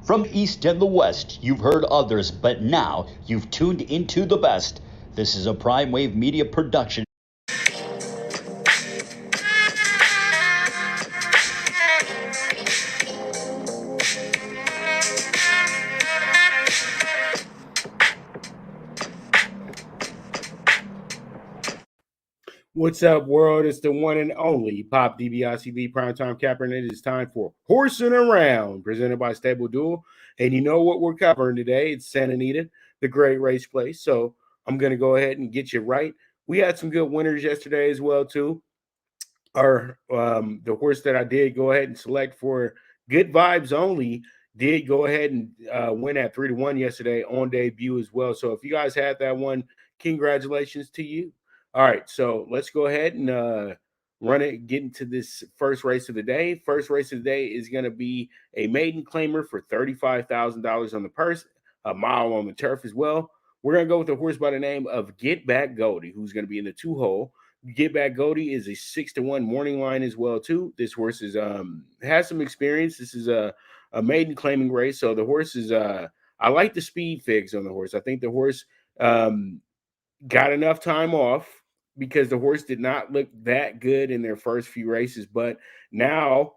From the East and the West, you've heard others, but now you've tuned into the best. This is a Prime Wave Media production. What's up, world? It's the one and only Pop DBICV Primetime Capper, and it is time for Horsin Around, presented by Stable Duel. And you know what we're covering today? It's ANITA, the great race place. So I'm going to go ahead and get you right. We had some good winners yesterday as well, too. The horse that I did go ahead and select for Good Vibes Only did go ahead and win at 3-1 yesterday on debut as well. So if you guys had that one, congratulations to you. All right, so let's go ahead and get into this first race of the day. First race of the day is going to be a maiden claimer for $35,000 on the purse, a mile on the turf as well. We're going to go with a horse by the name of Get Back Goldie, who's going to be in the 2-hole. Get Back Goldie is a 6-1 morning line as well too. This horse is has some experience. This is a maiden claiming race, so the horse is I like the speed figs on the horse. I think the horse got enough time off because the horse did not look that good in their first few races, but now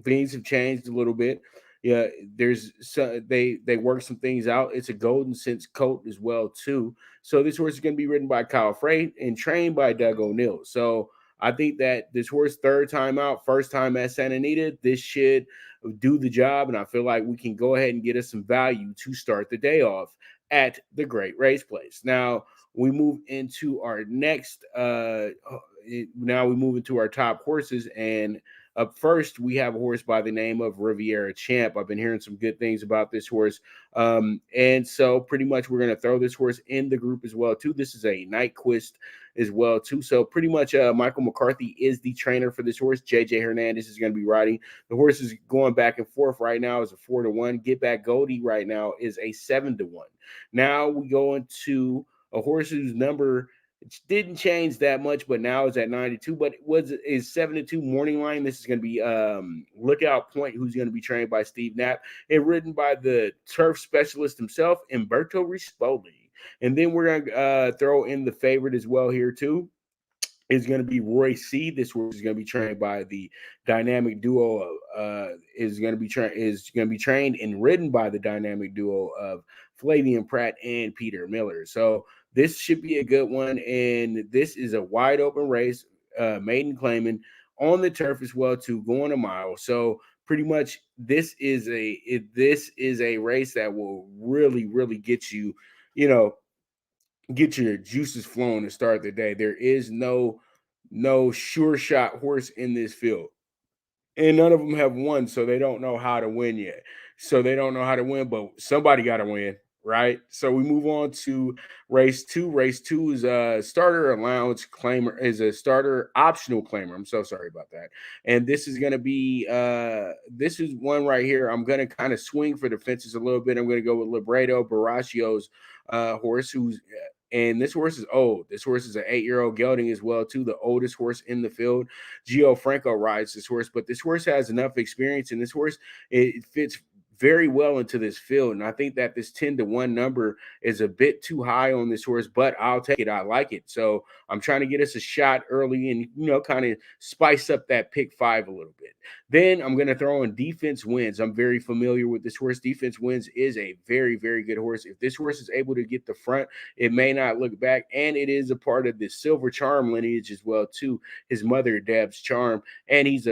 things have changed a little bit. Yeah, they work some things out. It's a Golden Sense coat as well too. So this horse is going to be ridden by Kyle Frey and trained by Doug O'Neill. So I think that this horse, third time out, first time at ANITA, this should do the job, and I feel like we can go ahead and get us some value to start the day off at the Great Race Place. Now we move into our next. Now we move into our top horses, and up first, we have a horse by the name of Riviera Champ. I've been hearing some good things about this horse. And so pretty much we're going to throw this horse in the group as well, too. This is a Nyquist as well, too. So pretty much Michael McCarthy is the trainer for this horse. JJ Hernandez is going to be riding. The horse is going back and forth right now as a 4-1. Get Back Goldie right now is a 7-1. Now we go into a horse whose number didn't change that much, but now it's at 92. But is 7-2 morning line. This is going to be Lookout Point, who's going to be trained by Steve Knapp and ridden by the turf specialist himself, Umberto Rispoli. And then we're going to throw in the favorite as well here too. Is going to be Roy C. This horse is going to be trained by the dynamic duo. Is going to be trained and ridden by the dynamic duo of Flavian Pratt and Peter Miller. So this should be a good one, and this is a wide open race, maiden claiming on the turf as well too, going a mile. So pretty much this is a race that will really, really get you, get your juices flowing to start the day. There is no sure shot horse in this field, and none of them have won, so they don't know how to win yet. So they don't know how to win, but somebody got to win, right? So we move on to race 2. Race 2 is a starter allowance claimer, is a starter optional claimer. I'm so sorry about that. And this is going to be this is one right here. I'm going to kind of swing for the fences a little bit. I'm going to go with Libredo Baracio's horse, and this horse is old. This horse is an 8-year-old gelding as well, too, the oldest horse in the field. Gio Franco rides this horse, but this horse has enough experience, and this horse, it fits very well into this field. And I think that this 10-1 number is a bit too high on this horse, but I'll take it. I like it. So I'm trying to get us a shot early and, kind of spice up that pick 5 a little bit. Then I'm going to throw in Defense Wins. I'm very familiar with this horse. Defense Wins is a very, very good horse. If this horse is able to get the front, it may not look back. And it is a part of the Silver Charm lineage as well, too. His mother, Deb's Charm. And he's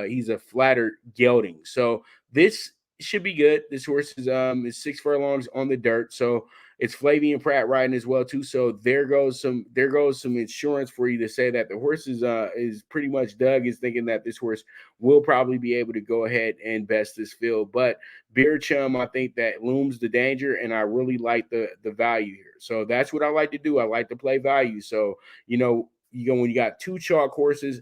he's a flatter gelding. So this should be good. This horse is 6 furlongs on the dirt, so it's Flavian Pratt riding as well too. So there goes some insurance for you to say that the horse is pretty much Doug is thinking that this horse will probably be able to go ahead and best this field. But Beer Chum, I think that looms the danger, and I really like the value here. So that's what I like to do. I like to play value. So when you got 2 chalk horses,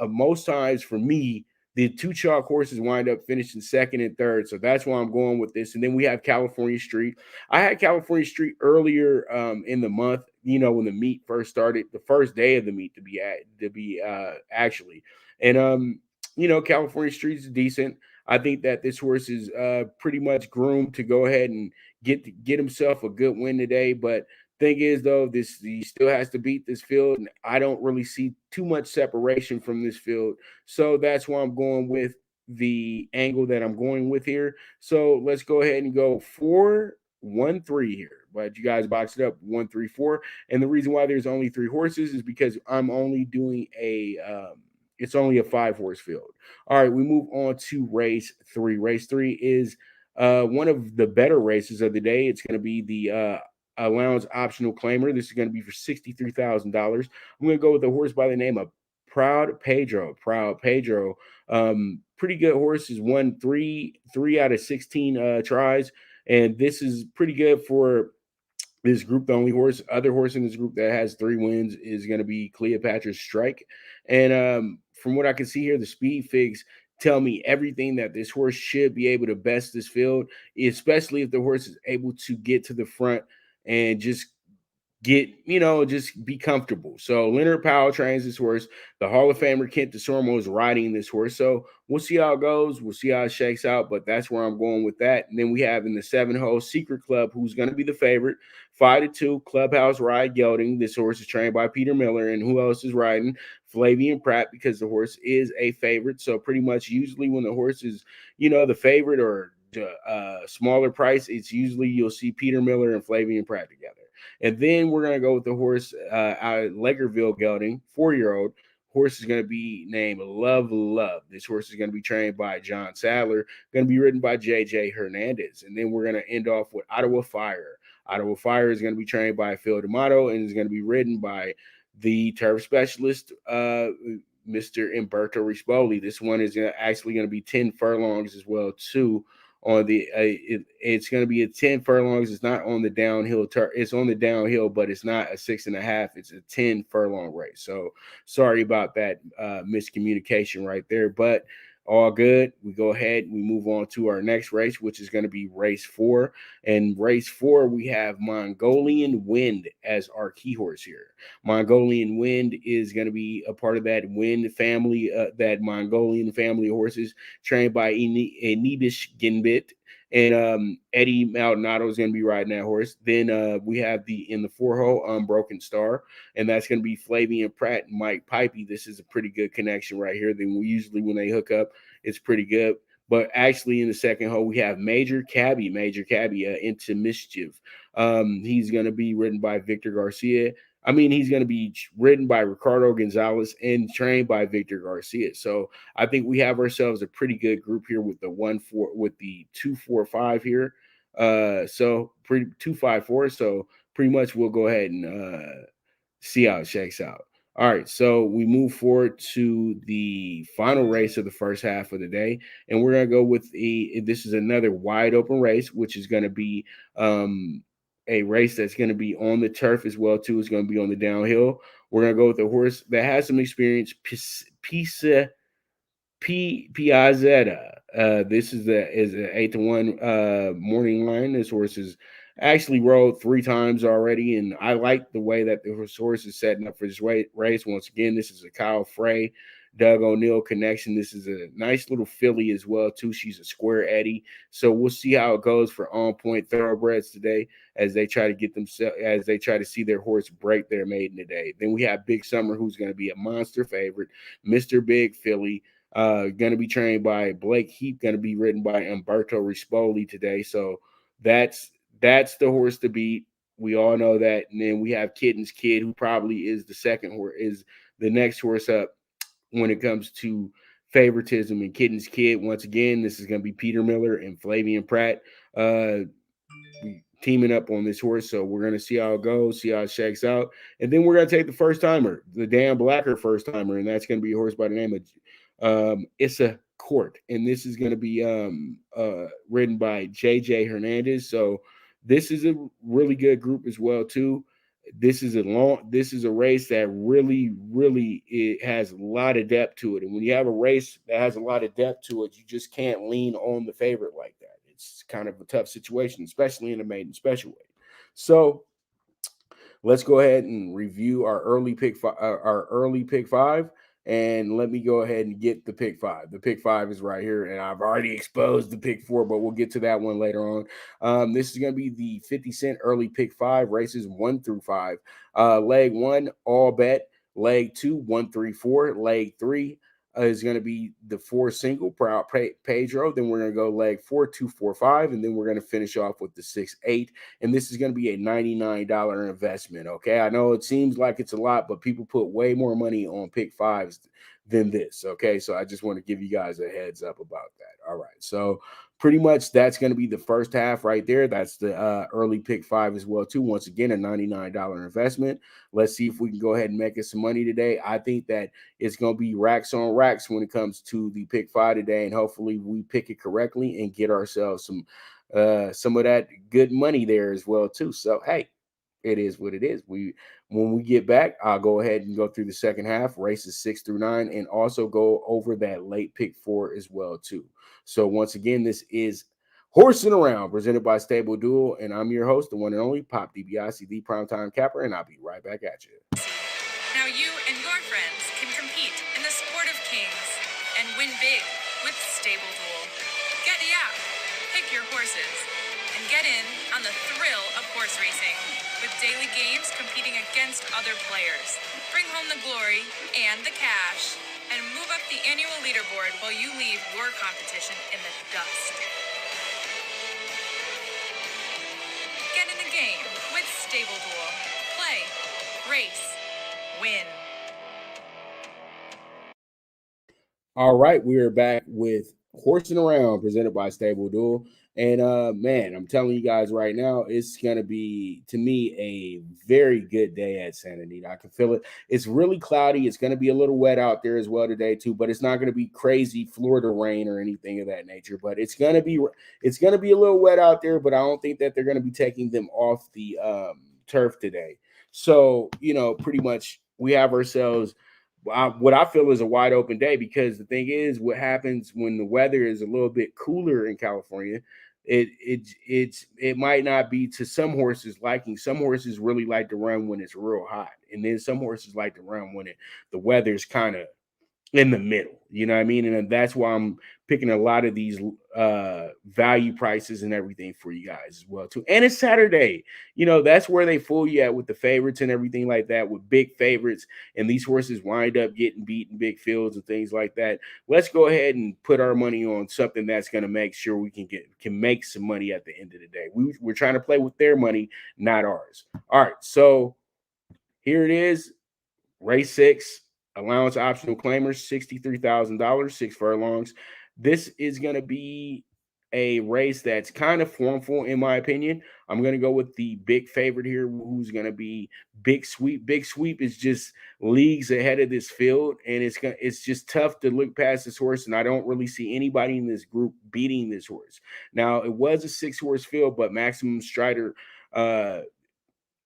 most times for me, the 2 chalk horses wind up finishing second and third. So that's why I'm going with this. And then we have California Street. I had California Street earlier in the month, when the meet first started, the first day of the meet actually. And, California Street is decent. I think that this horse is pretty much groomed to go ahead and get himself a good win today. But thing is, though, he still has to beat this field, and I don't really see too much separation from this field. So that's why I'm going with the angle that I'm going with here. So let's go ahead and go 4-1-3 here. But you guys box it up 1-3-4. And the reason why there's only 3 horses is because I'm only doing it's only a 5-horse field. All right, we move on to race 3. Race 3 is one of the better races of the day. It's going to be the allowance optional claimer. This is going to be for $63,000. I'm going to go with a horse by the name of Proud Pedro. Pretty good horse. Has won three out of 16 tries, and this is pretty good for this group. The only other horse in this group that has 3 wins is going to be Cleopatra's Strike. And from what I can see here, the speed figs tell me everything that this horse should be able to best this field, especially if the horse is able to get to the front and just just be comfortable. So Leonard Powell trains this horse. The Hall of Famer Kent DeSormo is riding this horse. So we'll see how it goes. We'll see how it shakes out, but that's where I'm going with that. And then we have in the 7-hole Secret Club, who's going to be the favorite, 5-2 Clubhouse Ride Gelding. This horse is trained by Peter Miller. And who else is riding? Flavian Pratt, because the horse is a favorite. So pretty much usually when the horse is, the favorite or smaller price, it's usually you'll see Peter Miller and Flavian Pratt together. And then we're going to go with the horse out of Legerville Gelding, 4-year-old. Horse is going to be named Love. This horse is going to be trained by John Sadler, going to be ridden by J.J. Hernandez. And then we're going to end off with Ottawa Fire. Ottawa Fire is going to be trained by Phil D'Amato and is going to be ridden by the turf specialist, Mr. Umberto Rispoli. This one is actually going to be 10 furlongs as well, too. It's going to be a 10 furlongs. It's not on the downhill. It's on the downhill, but it's not a 6.5. It's a 10 furlong race. So sorry about that miscommunication right there, but all good. We go ahead and we move on to our next race, which is going to be race 4. And race 4, we have Mongolian Wind as our key horse here. Mongolian Wind is going to be a part of that Wind family, that Mongolian family of horses trained by Enibish Ginbit. And Eddie Maldonado is going to be riding that horse. Then we have in the 4-hole Unbroken Star, and that's going to be Flavian Pratt and Mike Pipey. This is a pretty good connection right here. Then usually when they hook up, it's pretty good. But actually in the 2nd hole, we have Major Cabby into Mischief. He's going to be ridden by Victor Garcia. He's going to be ridden by Ricardo Gonzalez and trained by Victor Garcia. So I think we have ourselves a pretty good group here with the 2-4-5 here. So 2-5-4. So pretty much we'll go ahead and see how it shakes out. All right, so we move forward to the final race of the first half of the day, and we're going to go with this is another wide open race, which is going to be a race that's going to be on the turf as well, too. It's going to be on the downhill. We're going to go with a horse that has some experience, Piazzetta. This is an 8-1 morning line. This horse is actually rode 3 times already, and I like the way that this horse is setting up for this race. Once again, this is a Kyle Frey, Doug O'Neill connection. This is a nice little filly as well, too. She's a square Eddie. So we'll see how it goes for On Point Thoroughbreds today as they try to see their horse break their maiden today. Then we have Big Summer, who's going to be a monster favorite, Mr. Big Filly. Going to be trained by Blake Heap, going to be ridden by Umberto Rispoli today. So that's the horse to beat. We all know that. And then we have Kitten's Kid, who probably is is the next horse up when it comes to favoritism. And Kitten's Kid, once again, this is going to be Peter Miller and Flavian Pratt teaming up on this horse. So we're going to see how it goes, see how it shakes out. And then we're going to take the first timer, the Dan Blacker first timer, and that's going to be a horse by the name of Issa Court. And this is going to be ridden by J.J. Hernandez. So this is a really good group as well, too. This is a race that really it has a lot of depth to it. And when you have a race that has a lot of depth to it, you just can't lean on the favorite like that. It's kind of a tough situation, especially in a maiden special weight. So let's go ahead and review our early pick 5. And let me go ahead and get the pick 5. The pick 5 is right here, and I've already exposed the pick 4, but we'll get to that one later on. This is going to be the 50 cent early pick 5, races 1 through 5. Leg 1, all bet. Leg 2, 1, 3, 4. Leg 3 is going to be the 4 single, Proud Pedro. Then we're going to go leg 4, 2, 4, 5. And then we're going to finish off with the 6, 8. And this is going to be a $99 investment. Okay. I know it seems like it's a lot, but people put way more money on pick 5s than this. Okay. So I just want to give you guys a heads up about that. All right. So pretty much that's going to be the first half right there. That's the early pick 5 as well, too. Once again, a $99 investment. Let's see if we can go ahead and make us some money today. I think that it's going to be racks on racks when it comes to the pick 5 today, and hopefully we pick it correctly and get ourselves some of that good money there as well, too. So, hey, it is what it is. When we get back, I'll go ahead and go through the second half, races 6 through 9, and also go over that late pick 4 as well, too. So once again, this is Horsin Around, presented by Stable Duel, and I'm your host, the one and only Pop DiBiase, the Primetime Capper, and I'll be right back at you. Now you and your friends can compete in the sport of kings and win big with Stable Duel. Get the app, pick your horses, and get in on the thrill of horse racing with daily games competing against other players. Bring home the glory and the cash, and move up the annual leaderboard while you leave your competition in the dust. Get in the game with Stable Duel. Play, race, win. All right, we are back with Horsing Around, presented by Stable Duel. And man, I'm telling you guys right now, it's gonna be, to me, a very good day at Santa Anita. I can feel it. It's really cloudy. It's gonna be a little wet out there as well today too, but it's not gonna be crazy Florida rain or anything of that nature. But it's gonna be a little wet out there. But I don't think that they're gonna be taking them off the turf today. So pretty much we have ourselves what I feel is a wide open day, because the thing is, what happens when the weather is a little bit cooler in California, it might not be to some horses liking. Some horses really like to run when it's real hot, and then some horses like to run when the weather's kind of in the middle, you know what I mean? And that's why I'm picking a lot of these value prices and everything for you guys as well too. And it's Saturday, that's where they fool you at with the favorites and everything like that, with big favorites, and these horses wind up getting beat in big fields and things like that. Let's go ahead and put our money on something that's going to make sure we can make some money at the end of the day. We're trying to play with their money, not ours. All right, so here it is, race 6. Allowance optional claimers, $63,000, 6 furlongs. This is going to be a race that's kind of formful, in my opinion. I'm going to go with the big favorite here, who's going to be Big Sweep. Big Sweep is just leagues ahead of this field, and it's just tough to look past this horse, and I don't really see anybody in this group beating this horse. Now, it was a 6-horse field, but Maximum Strider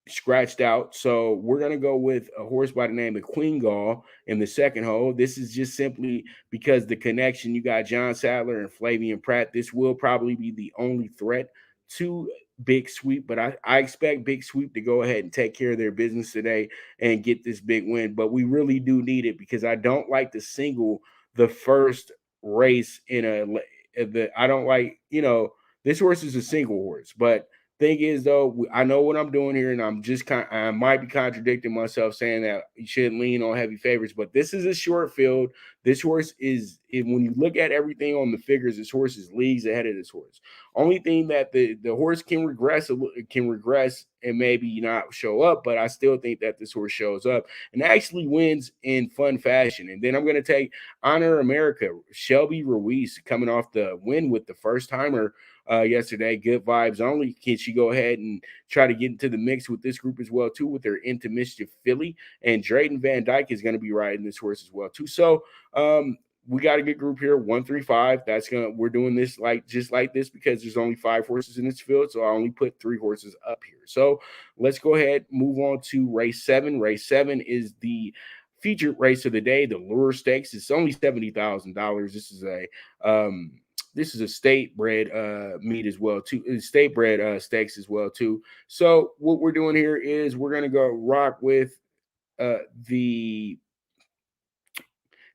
scratched out. So we're going to go with a horse by the name of Queen Gall in the second hole. This is just simply because the connection. You got John Sadler and Flavian Pratt. This will probably be the only threat to Big Sweep, but I expect Big Sweep to go ahead and take care of their business today and get this big win. But we really do need it, because I don't like to single the first race I don't like, this horse is a single horse, but thing is, though, I know what I'm doing here, and I might be contradicting myself saying that you shouldn't lean on heavy favorites, but this is a short field. This horse when you look at everything on the figures, this horse is leagues ahead of this horse. Only thing that the horse can regress and maybe not show up, but I still think that this horse shows up and actually wins in fun fashion. And then I'm going to take Honor America, Shelby Ruiz, coming off the win with the first timer yesterday. Good vibes only. Can she go ahead and try to get into the mix with this group as well too, with their Into Mischief filly? And Drayden Van Dyke is going to be riding this horse as well too. So we got a good group here, 1, 3, 5. We're doing this just like this because there's only 5 horses in this field, so I only put 3 horses up here. So let's go ahead, move on to race 7. Race 7 is the featured race of the day, the Lure Stakes. It's only $70,000. This is a state bred meet as well too, state bred stakes as well too. So what we're doing here is we're gonna go rock with the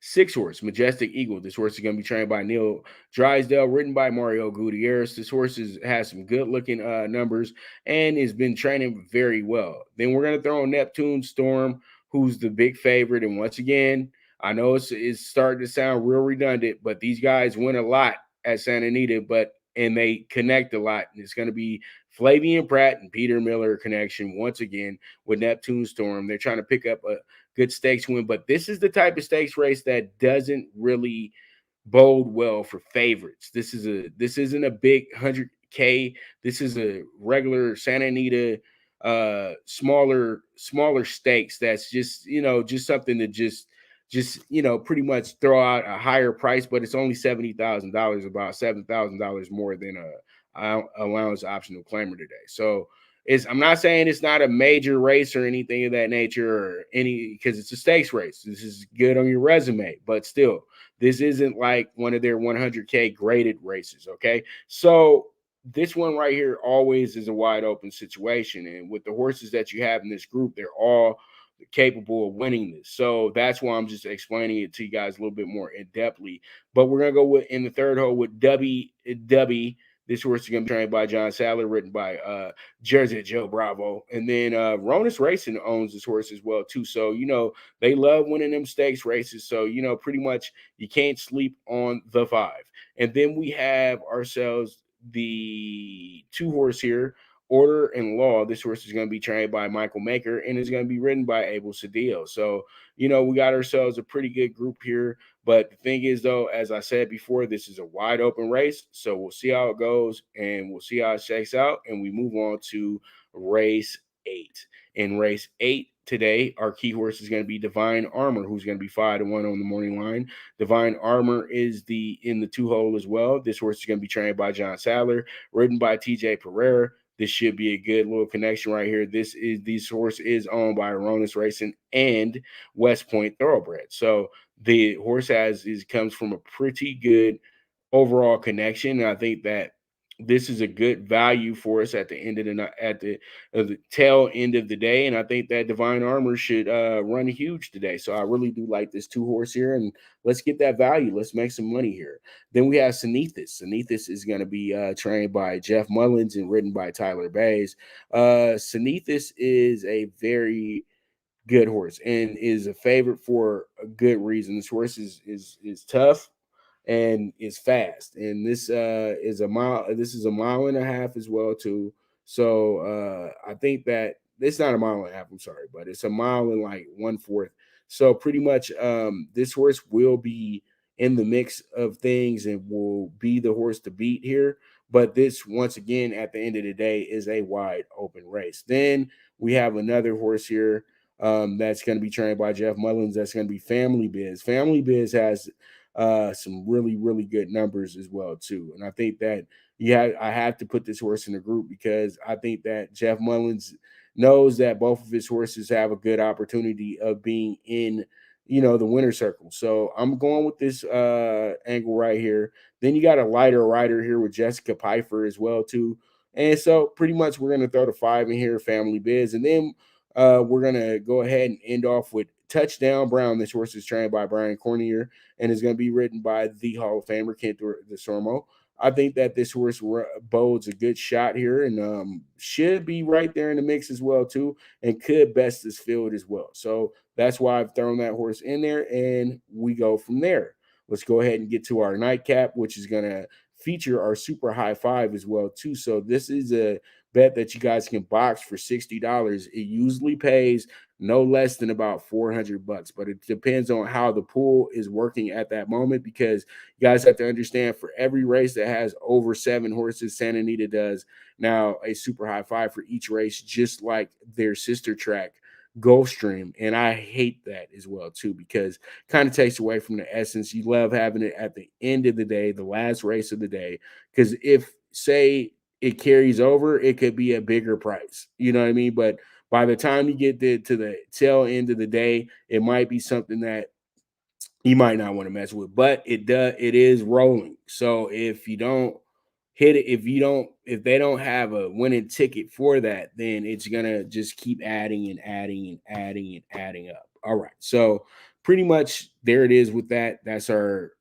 6 horse, Majestic Eagle. This horse is going to be trained by Neil Drysdale, written by Mario Gutierrez. This horse has some good looking numbers and has been training very well. Then we're going to throw in Neptune Storm, who's the big favorite. And once again, I know it's starting to sound real redundant, but these guys win a lot at Santa Anita, and they connect a lot. And it's going to be Flavian Pratt and Peter Miller connection once again with Neptune Storm. They're trying to pick up a good stakes win, but this is the type of stakes race that doesn't really bode well for favorites. This isn't a big 100K. This is a regular Santa Anita smaller stakes that's just just something to just pretty much throw out a higher price, but it's only $70,000, about $7,000 more than a allowance optional claimer today. So I'm not saying it's not a major race or anything of that nature or because it's a stakes race. This is good on your resume, but still, this isn't like one of their 100K graded races. Okay, so this one right here always is a wide open situation, and with the horses that you have in this group, they're all capable of winning this. So that's why I'm just explaining it to you guys a little bit more in depthly. But we're gonna go with in the third hole with W. This horse is going to be trained by John Sadler, written by Jersey Joe Bravo. And then Ronus Racing owns this horse as well, too. So, they love winning them stakes races. So, pretty much you can't sleep on the 5. And then we have ourselves the 2 horse here, Order and Law. This horse is going to be trained by Michael Maker and is going to be ridden by Abel Cedillo. So, we got ourselves a pretty good group here. But the thing is, though, as I said before, this is a wide open race. So we'll see how it goes and we'll see how it shakes out. And we move on to race 8. In race 8 today, our key horse is going to be Divine Armor, who's going to be 5-1 on the morning line. Divine Armor is in the 2 hole as well. This horse is going to be trained by John Sadler, ridden by TJ Pereira. This should be a good little connection right here. This horse is owned by Aronis Racing and West Point Thoroughbred. So the horse comes from a pretty good overall connection. And I think that this is a good value for us at the end of the tail end of the day. And I think that Divine Armor should run huge today. So I really do like this 2 horse here, and let's get that value. Let's make some money here. Then we have Sanethis. Sanethis is going to be trained by Jeff Mullins and ridden by Tyler Bays. Sanethis is a very good horse and is a favorite for a good reason. This horse is tough and is fast, and this is a mile. This is a mile and a half as well too. So I think that it's not a mile and a half. I'm sorry, but it's a mile and like 1/4. So pretty much, this horse will be in the mix of things and will be the horse to beat here. But this, once again, at the end of the day, is a wide open race. Then we have another horse here that's going to be trained by Jeff Mullins. That's going to be Family Biz. Family Biz has some really, really good numbers as well, too. And I think that I have to put this horse in the group because I think that Jeff Mullins knows that both of his horses have a good opportunity of being in, the winner circle. So I'm going with this angle right here. Then you got a lighter rider here with Jessica Pfeiffer as well, too. And so pretty much we're going to throw the 5 in here, Family Biz. And then we're going to go ahead and end off with Touchdown Brown. This horse is trained by Brian Cornier and is going to be ridden by the Hall of Famer, Kentor DeSormo. I think that this horse bodes a good shot here and should be right there in the mix as well, too, and could best this field as well. So that's why I've thrown that horse in there, and we go from there. Let's go ahead and get to our nightcap, which is going to feature our super high 5 as well, too. So this is a bet that you guys can box for $60. It usually pays no less than about $400, but it depends on how the pool is working at that moment, because you guys have to understand, for every race that has over 7 horses, Santa Anita does now a super high 5 for each race, just like their sister track, Gulfstream. And I hate that as well, too, because it kind of takes away from the essence. You love having it at the end of the day, the last race of the day, because if, say, it carries over, it could be a bigger price. You know what I mean? But by the time you get to the tail end of the day, it might be something that you might not want to mess with. But it is rolling. So if you don't hit it, if they don't have a winning ticket for that, then it's gonna just keep adding and adding and adding and adding up. All right. So pretty much there it is with that. That's our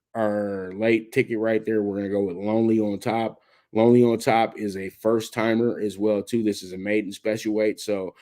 late ticket right there. We're gonna go with Lonely on Top. Lonely on Top is a first timer as well too. This is a maiden special weight, so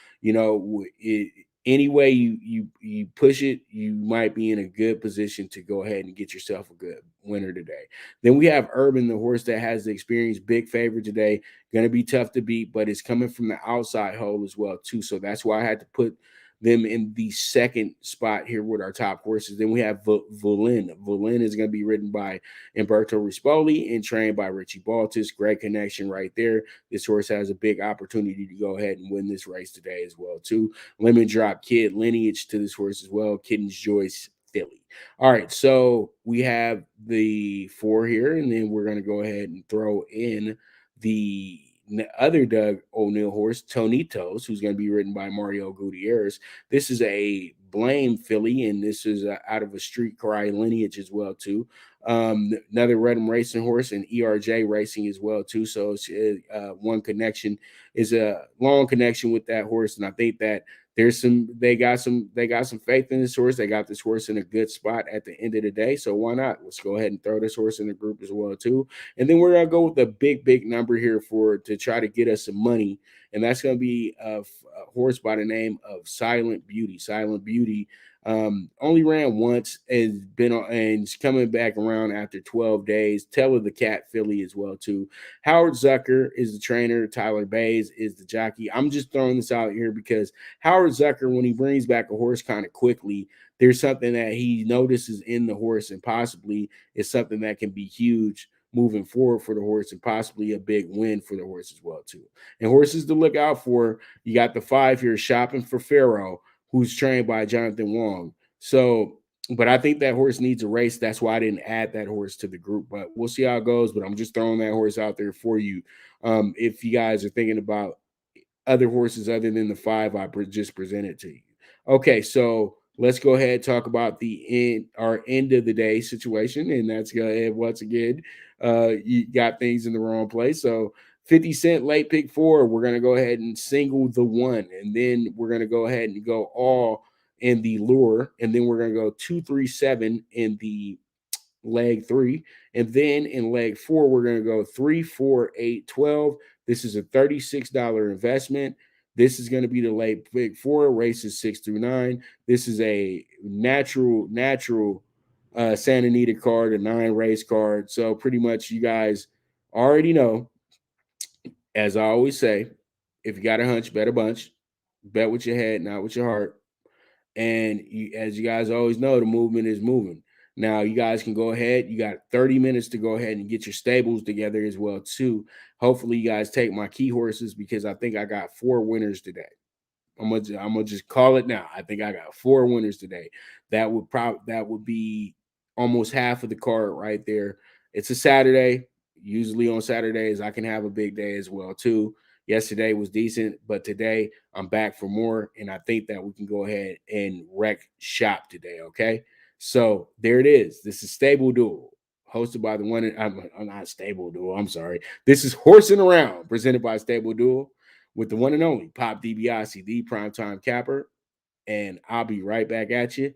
any way you push it, you might be in a good position to go ahead and get yourself a good winner today. Then we have Urban, the horse that has the experience, big favorite today. Going to be tough to beat, but it's coming from the outside hole as well too. So that's why I had to put them in the second spot here with our top horses. Then we have Valen. Valen is going to be ridden by Umberto Rispoli and trained by Richie Baltus. Great connection right there. This horse has a big opportunity to go ahead and win this race today as well too. Lemon Drop Kid lineage to this horse as well. Kitten's Joyce Philly. All right, so we have the 4 here, and then we're going to go ahead and throw in the other Doug O'Neill horse, Tonitos, who's going to be ridden by Mario Gutierrez. This is a Blame filly, and this is out of a Street Cry lineage as well too. Another Redham Racing horse and ERJ Racing as well too. So it's, one connection is a long connection with that horse, and I think that they got some faith in this horse. They got this horse in a good spot at the end of the day. So why not? Let's go ahead and throw this horse in the group as well too. And then we're gonna go with a big number here to try to get us some money, and that's gonna be a horse by the name of Silent Beauty. Silent Beauty only ran once and it's coming back around after 12 days. Teller the Cat filly as well too. Howard Zucker is the trainer. Tyler Bays is the jockey. I'm just throwing this out here because Howard Zucker, when he brings back a horse kind of quickly, there's something that he notices in the horse, and possibly is something that can be huge moving forward for the horse, and possibly a big win for the horse as well too. And horses to look out for, you got the 5 here, Shopping for Pharaoh, who's trained by Jonathan Wong. So, but I think that horse needs a race. That's why I didn't add that horse to the group, but we'll see how it goes. But I'm just throwing that horse out there for you. If you guys are thinking about other horses other than the 5 I just presented to you. Okay, so let's go ahead and talk about our end of the day situation, and that's good. Once again, you got things in the wrong place. So 50 Cent late pick 4, we're going to go ahead and single the 1, and then we're going to go ahead and go all in the lure, and then we're going to go 2-3-7 in the leg 3, and then in leg 4 we're going to go 3-4-8-12. This is a $36 investment. This is going to be the late pick 4, races 6 through 9. This is a natural Santa Anita card, a 9 race card. So pretty much you guys already know, as I always say, if you got a hunch, bet a bunch. Bet with your head, not with your heart. And as you guys always know, the movement is moving. Now, you guys can go ahead. You got 30 minutes to go ahead and get your stables together as well, too. Hopefully, you guys take my key horses, because I think I got 4 winners today. I'm gonna just call it now. I think I got 4 winners today. That would be almost half of the card right there. It's a Saturday. Usually on Saturdays, I can have a big day as well, too. Yesterday was decent, but today I'm back for more, and I think that we can go ahead and wreck shop today, okay? So there it is. This is Stable Duel, hosted by the one. I'm not Stable Duel. I'm sorry. This is Horsing Around, presented by Stable Duel, with the one and only Pop DiBiase, the primetime capper, and I'll be right back at you,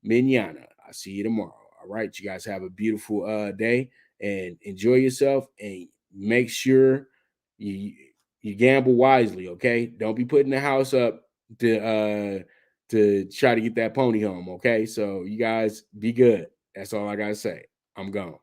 Mignana. I'll see you tomorrow. All right, you guys have a beautiful day and enjoy yourself, and make sure you gamble wisely, okay? Don't be putting the house up to try to get that pony home, okay? So you guys be good. That's all I gotta say. I'm gone.